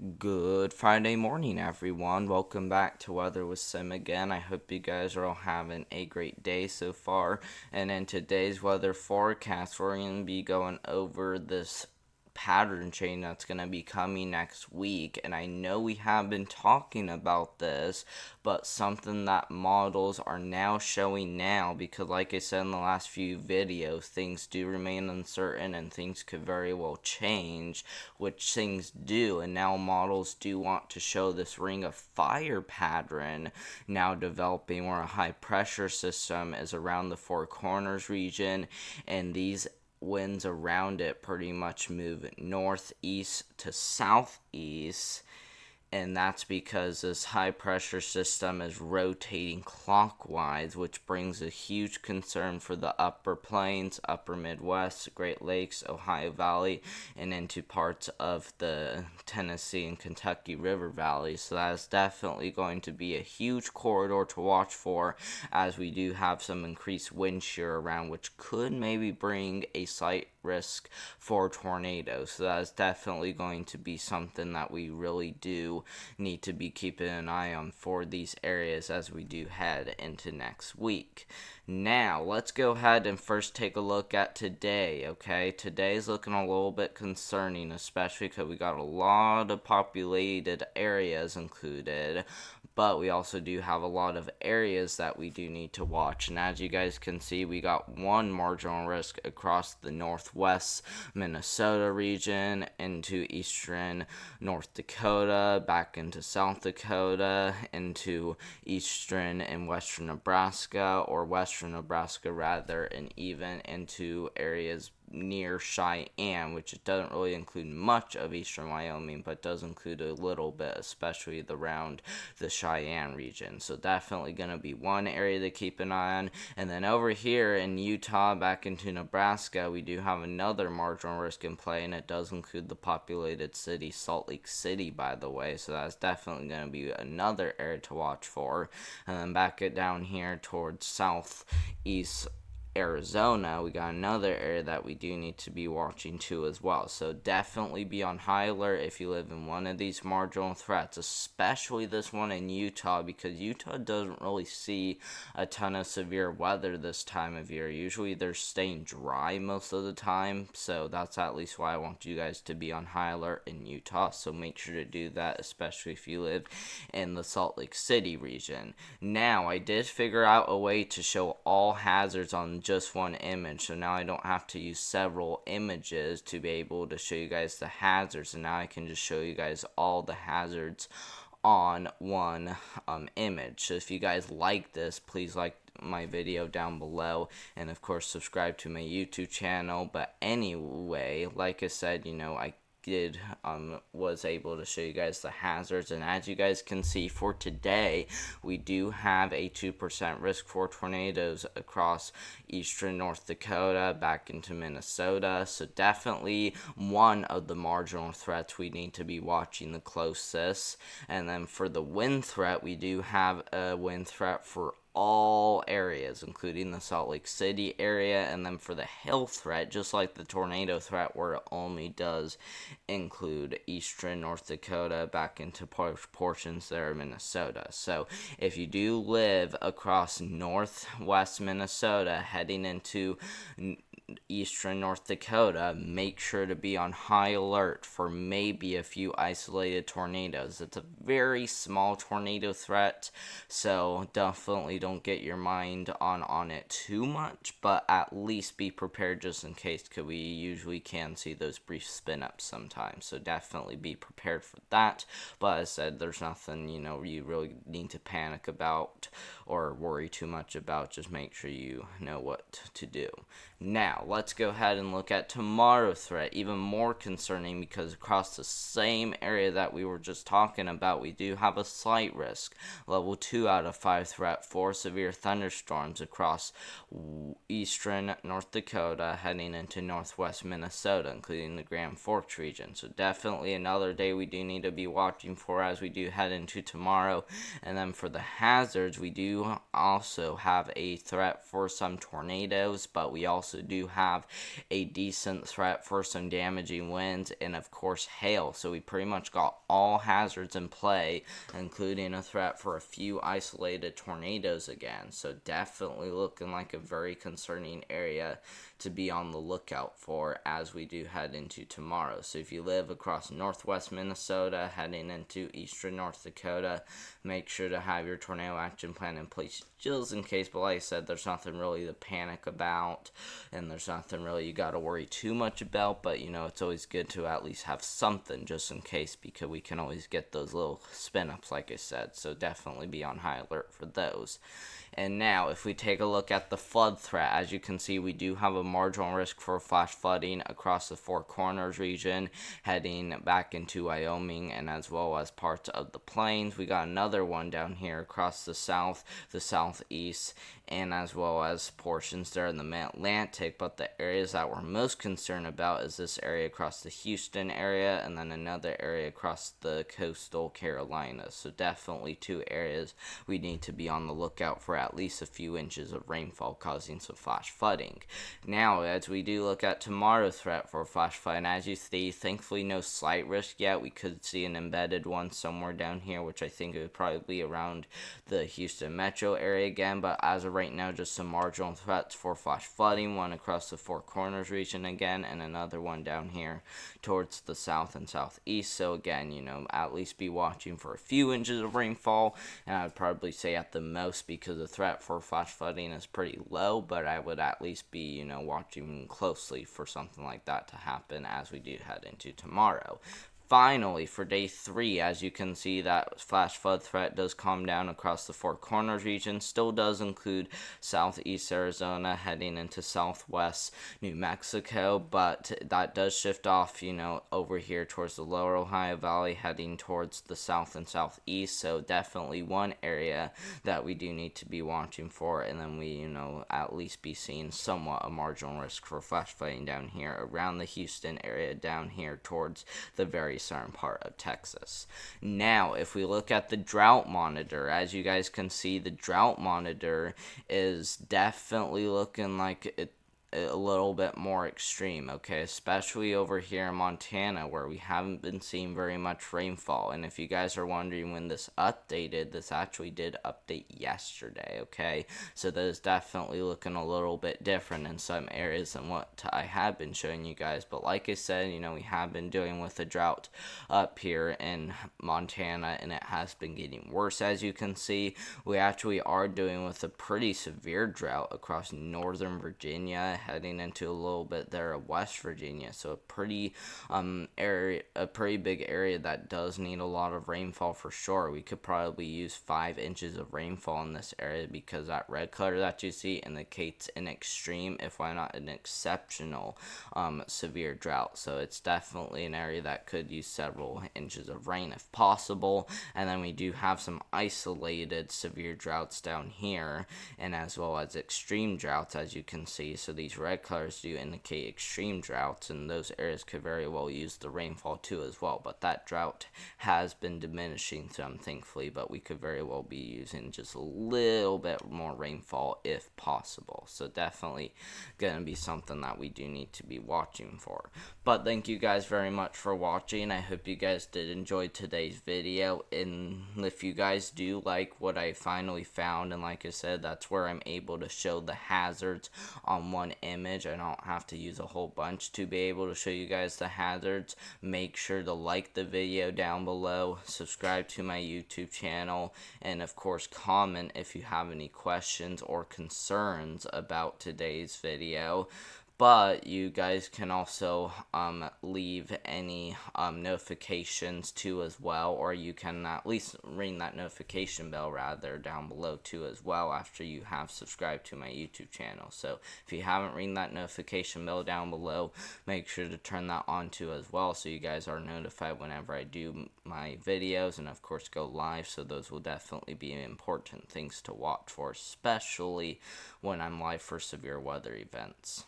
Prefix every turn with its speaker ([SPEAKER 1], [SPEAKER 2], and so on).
[SPEAKER 1] Good Friday morning, everyone. Welcome back to Weather with Sim again. I hope you guys are all having a great day so far. And in today's weather forecast, we're going to be going over this pattern chain that's going to be coming next week. And I know we have been talking about this, but something that models are now showing now, because like I said in the last few videos, things do remain uncertain and things could very well change, which things do. And now models do want to show this ring of fire pattern now developing, where a high pressure system is around the Four Corners region, and these winds around it pretty much move northeast to southeast, and that's because this high pressure system is rotating clockwise, which brings a huge concern for the upper plains, upper Midwest, Great Lakes, Ohio Valley, and into parts of the Tennessee and Kentucky River Valley. So that is definitely going to be a huge corridor to watch for, as we do have some increased wind shear around, which could maybe bring a slight risk for tornadoes. So that is definitely going to be something that we really do need to be keeping an eye on for these areas as we do head into next week. Now, let's go ahead and first take a look at today, okay? Today's looking a little bit concerning, especially because we got a lot of populated areas included, but we also do have a lot of areas that we do need to watch. And as you guys can see, we got one marginal risk across the northwest Minnesota region into eastern North Dakota, back into South Dakota, into eastern and western Nebraska, or western Nebraska rather, and even into areas near Cheyenne, which it doesn't really include much of eastern Wyoming, but does include a little bit, especially around the Cheyenne region. So definitely going to be one area to keep an eye on. And then over here in Utah, back into Nebraska, we do have another marginal risk in play, and it does include the populated city, Salt Lake City, by the way. So that's definitely going to be another area to watch for. And then back it down here towards southeast Arizona, we got another area that we do need to be watching too as well. So definitely be on high alert if you live in one of these marginal threats, especially this one in Utah, because Utah doesn't really see a ton of severe weather this time of year. Usually they're staying dry most of the time, so that's at least why I want you guys to be on high alert in Utah. So make sure to do that, especially if you live in the Salt Lake City region. Now, I did figure out a way to show all hazards on just one image, so now I don't have to use several images to be able to show you guys the hazards, and now I can just show you guys all the hazards on one image. So if you guys like this, please like my video down below, and of course subscribe to my YouTube channel. But anyway, like I said, I was able to show you guys the hazards, and as you guys can see, for today we do have a 2% risk for tornadoes across eastern North Dakota back into Minnesota. So definitely one of the marginal threats we need to be watching the closest. And then for the wind threat, we do have a wind threat for all areas, including the Salt Lake City area. And then for the hail threat, just like the tornado threat, where it only does include eastern North Dakota back into portions there of Minnesota. So if you do live across northwest Minnesota heading into eastern North Dakota, make sure to be on high alert for maybe a few isolated tornadoes. It's a very small tornado threat, so definitely don't get your mind on it too much, but at least be prepared just in case, because we usually can see those brief spin ups sometimes. So definitely be prepared for that. But as I said, there's nothing you really need to panic about or worry too much about. Just make sure you know what to do. Now, let's go ahead and look at tomorrow's threat, even more concerning, because across the same area that we were just talking about, we do have a slight risk, level 2 out of 5 threat for severe thunderstorms across eastern North Dakota heading into northwest Minnesota, including the Grand Forks region. So definitely another day we do need to be watching for as we do head into tomorrow. And then for the hazards, we do also have a threat for some tornadoes, but we also do have have a decent threat for some damaging winds and of course hail. So we pretty much got all hazards in play, including a threat for a few isolated tornadoes again. So definitely looking like a very concerning area to be on the lookout for as we do head into tomorrow. So if you live across northwest Minnesota heading into eastern North Dakota, make sure to have your tornado action plan in place just in case. But like I said, there's nothing really to panic about, and there's nothing really you got to worry too much about. But it's always good to at least have something just in case, because we can always get those little spin ups, like I said. So definitely be on high alert for those. And now, if we take a look at the flood threat, as you can see, we do have a marginal risk for flash flooding across the Four Corners region, heading back into Wyoming, and as well as parts of the plains. We got another one down here across the south, the southeast, and as well as portions there in the Mid-Atlantic. But the areas that we're most concerned about is this area across the Houston area, and then another area across the coastal Carolinas. So definitely two areas we need to be on the lookout for at least a few inches of rainfall causing some flash flooding. Now, as we do look at tomorrow's threat for flash flooding, as you see, thankfully no slight risk yet. We could see an embedded one somewhere down here, which I think it would probably be around the Houston metro area again. But as of right now, just some marginal threats for flash flooding, one across the Four Corners region again, and another one down here towards the south and southeast. So again, at least be watching for a few inches of rainfall, and I would probably say at the most, because the threat for flash flooding is pretty low, but I would at least be, watching closely for something like that to happen as we do head into tomorrow. Finally, for day 3, as you can see, that flash flood threat does calm down across the Four Corners region. Still does include southeast Arizona heading into southwest New Mexico, but that does shift off, over here towards the lower Ohio Valley, heading towards the south and southeast. So definitely one area that we do need to be watching for, and then we, at least be seeing somewhat a marginal risk for flash flooding down here around the Houston area, down here towards the very southern part of Texas. Now, if we look at the drought monitor, as you guys can see, the drought monitor is definitely looking like a little bit more extreme, okay, especially over here in Montana, where we haven't been seeing very much rainfall. And if you guys are wondering when this updated, this actually did update yesterday, okay, so that is definitely looking a little bit different in some areas than what I have been showing you guys. But like I said, we have been dealing with a drought up here in Montana, and it has been getting worse. As you can see, we actually are dealing with a pretty severe drought across northern Virginia, heading into a little bit there of West Virginia. So a pretty big area that does need a lot of rainfall for sure. We could probably use 5 inches of rainfall in this area, because that red color that you see indicates an extreme, if why not an exceptional severe drought. So it's definitely an area that could use several inches of rain if possible. And then we do have some isolated severe droughts down here, and as well as extreme droughts, as you can see. So these red colors do indicate extreme droughts, and those areas could very well use the rainfall too as well. But that drought has been diminishing some, thankfully, but we could very well be using just a little bit more rainfall if possible. So definitely going to be something that we do need to be watching for. But thank you guys very much for watching. I hope you guys did enjoy today's video, and if you guys do like what I finally found, and like I said, that's where I'm able to show the hazards on one image. I don't have to use a whole bunch to be able to show you guys the hazards. Make sure to like the video down below, subscribe to my YouTube channel, and of course comment if you have any questions or concerns about today's video. But you guys can also leave any notifications too as well, or you can at least ring that notification bell rather down below too as well after you have subscribed to my YouTube channel. So if you haven't ring that notification bell down below, make sure to turn that on too as well, so you guys are notified whenever I do my videos and of course go live. So those will definitely be important things to watch for, especially when I'm live for severe weather events.